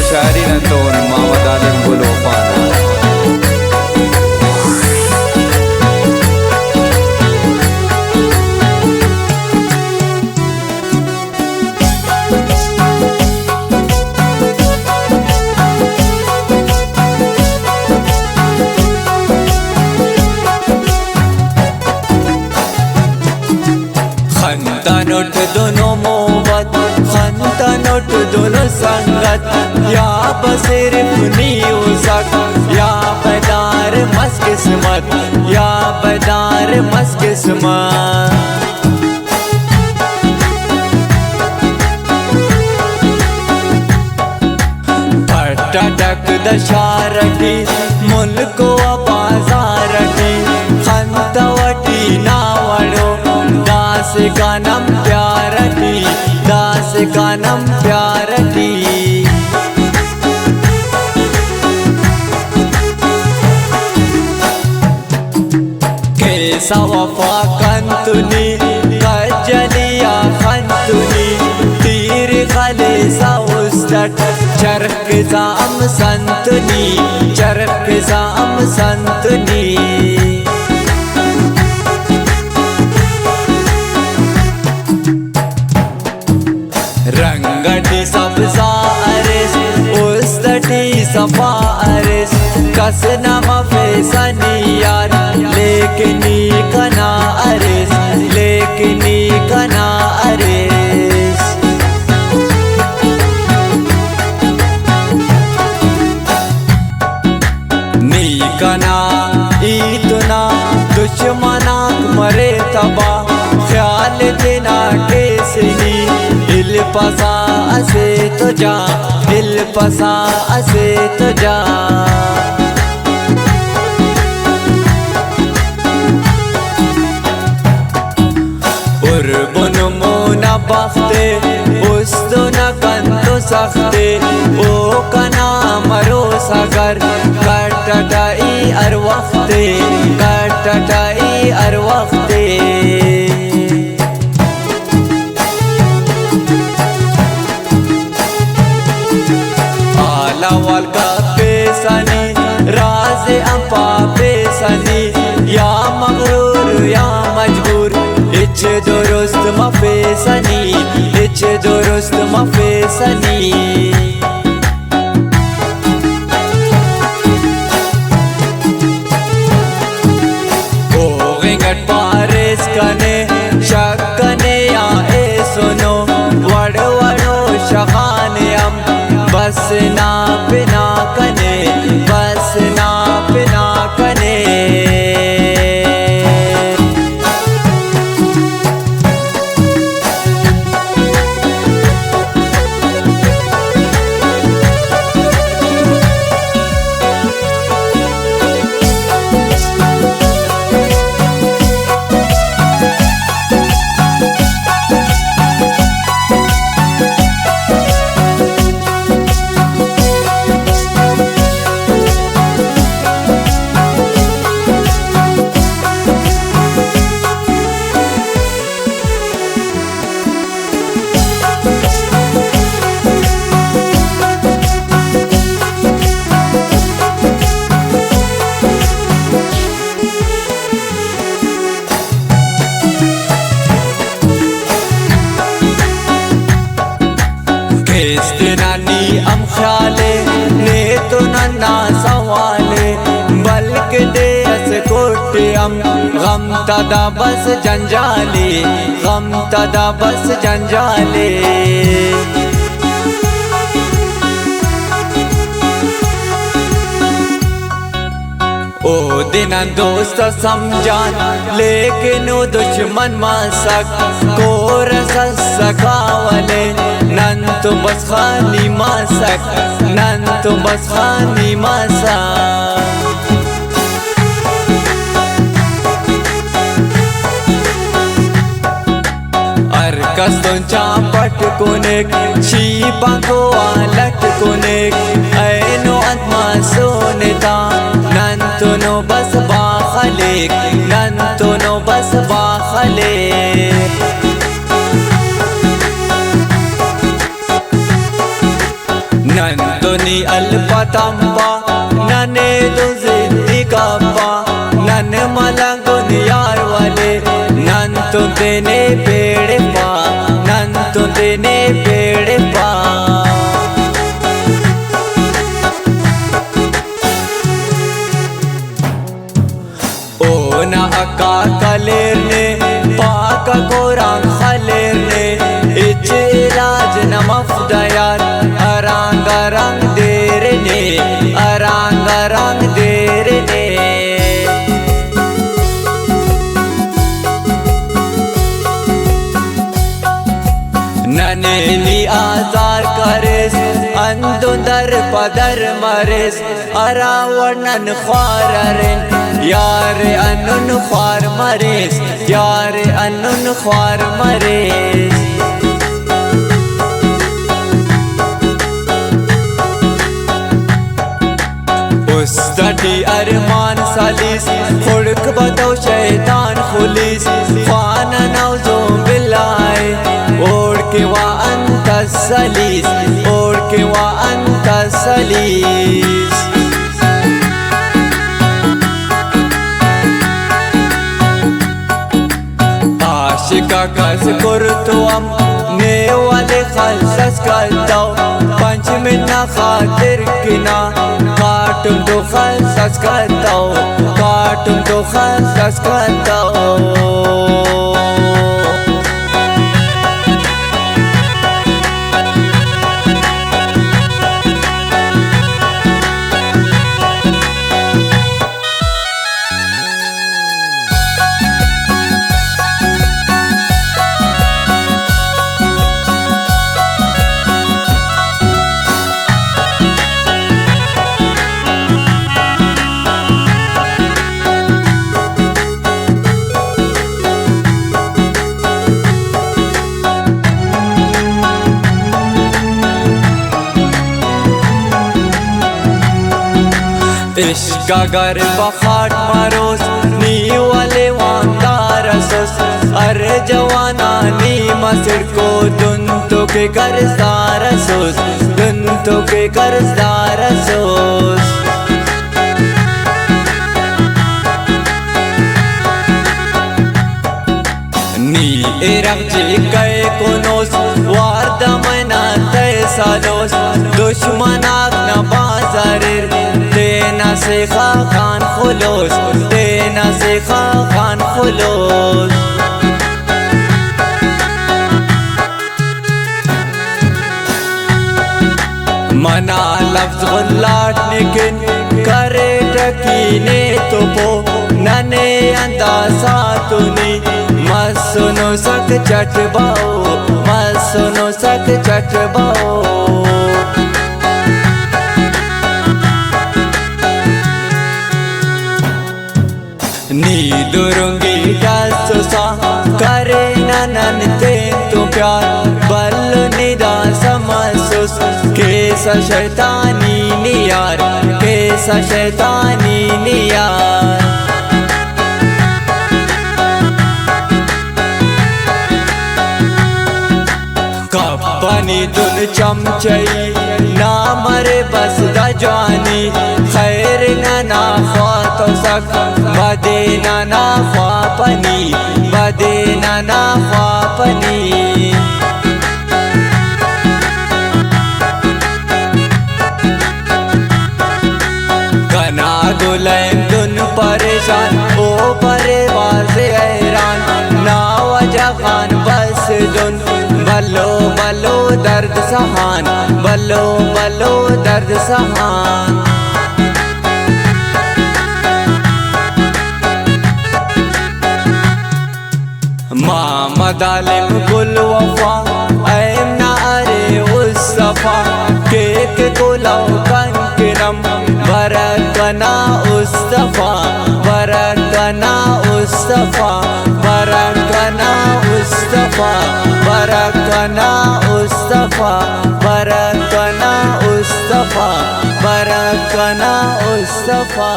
शायरी नंतोन मोहम्मद आलिम गुलोफाना खंता नोट दोनों मोहब्बत खंता नोट दोनों संगत या बसिर्फ नीऊ सक या बदार मस्त किस्मत या बदार मस्त किस्मत टक दशारटी मुल्क व बाजारटी खंतवटी नावड़ो दास गानम प्यारटी दास गानम प्यारटी कैसा वफा कंतुनी कजलिया खंतुनी तीर खले सा उस्तट चरख जाम संतनी चरख जाम संतनी रंगटी सब्जा अरिस उस्तटी सफा अरिस कसना मफेसनी यार लेकिनी कना अरिस लेकिनी कना अरिस कना इतना दुश्मनाक मरे तबा ख्याल देना कैसनी दिल पसा असे तो जा दिल पसा असे तो जा उर्बन मोना बख्ते उस तो न कंतो सख्ते ओ कना मरो सागर कटटाई अर वक्ते कटटाई अर वक्ते आला वाल का पेसनी राज अंपा पेसनी या मगरूर या मजबूर इच दुरुस्त मफेसनी इच दुरुस्त मफेसनी पारिस कने शक कने या ए सुनो वड़ वड़ो शखाने हम बस ना बिना कने बस ना बिना कने नानी हम ख्याले ने तो नन्ना सवाले बल्कि दे अस कोटे हम गम तदा बस जंजाले गम तदा बस जंजाले ओ दिन दोस्त समझान लेकिन वो दुश्मन मासक को रस सखावले नन तो बस खानी मासक नन तो बस खानी मासक अरकस्तों चापट कोनेक शीपा को आलट कोनेक ऐनो आत्मा सोनेता नन तो नो बस बाखलेक नन तो नो बस बाखलेक नन तो नी अल्पतंपा नने दो जिद्दिकापा नन मलंगुन यार वाले नन तो तेने पेड़ पा नन तो तेने पेड़ पा ओ ना अका कलेर ने पाका कोरां खलेर ने इच इलाज न मफदयार अरांग रंग देर ने अरांग रंग देर ने नने नी आजार करेस अंदो दर पदर मरेस अरावणन ख्वाररेन यार अनुन ख्वार मरेस यार अनुन ख्वार मरेस उस्तटी अरमान सालिस खुड़क बतो शैतान खुलिस ख्वाना नौजो बिल्लाए ओढ़ के वा अंत सलीस ओढ़ के वा अंत सलीस आशिका कस कुर्तुम ने वाले खलसस करता पंच मिन्ना खातिर किना काटुम तो खलसस करता काटुम तो खलसस करता इश्क अगर बखाट मरोस नी वाले वांदारसोस अरे जवाना नी मसर को दुन तो के कर्जदारसोस दुन तो के कर्जदारसोस नी इरक्ची कए कोनोस वार्द मना तय सालोस दुश्मनाक न बाजारेर देना से खान खुलोस देना से खान खुलोस मना लफ्ज गुल्लाट निकिन करे टकीने तो पो नने अंदासा तुनी मत सुनो सक चट बाओ मत सुनो सक चट बाओ नी दुरुंगी जासूसा करे ननन ते तो प्यार बल्लो निदा समसूस कैसा शैतानी नियार कैसा शैतानी नियार कप्पनी दुन चमचई ना मरे बस दा जानी खैर ना ख्वातो सक बदे ना ख्वापनी बदे ना ख्वापनी कना दुलैन दुन परेशान ओ परे वाजे हैरान ना वजह खान बस दुन बलो बलो दर्द सहान बलो बलो दर्द सहान मोहम्मद आलिम गुल वफा ऐमना अरे उस सफा केक कोलाओ कंकरम बरकना उस्तफा बरकना उस्तफा बरकना उस्तफा बरकना उस्तफा बरकना उस्तफा बरकना उस्तफा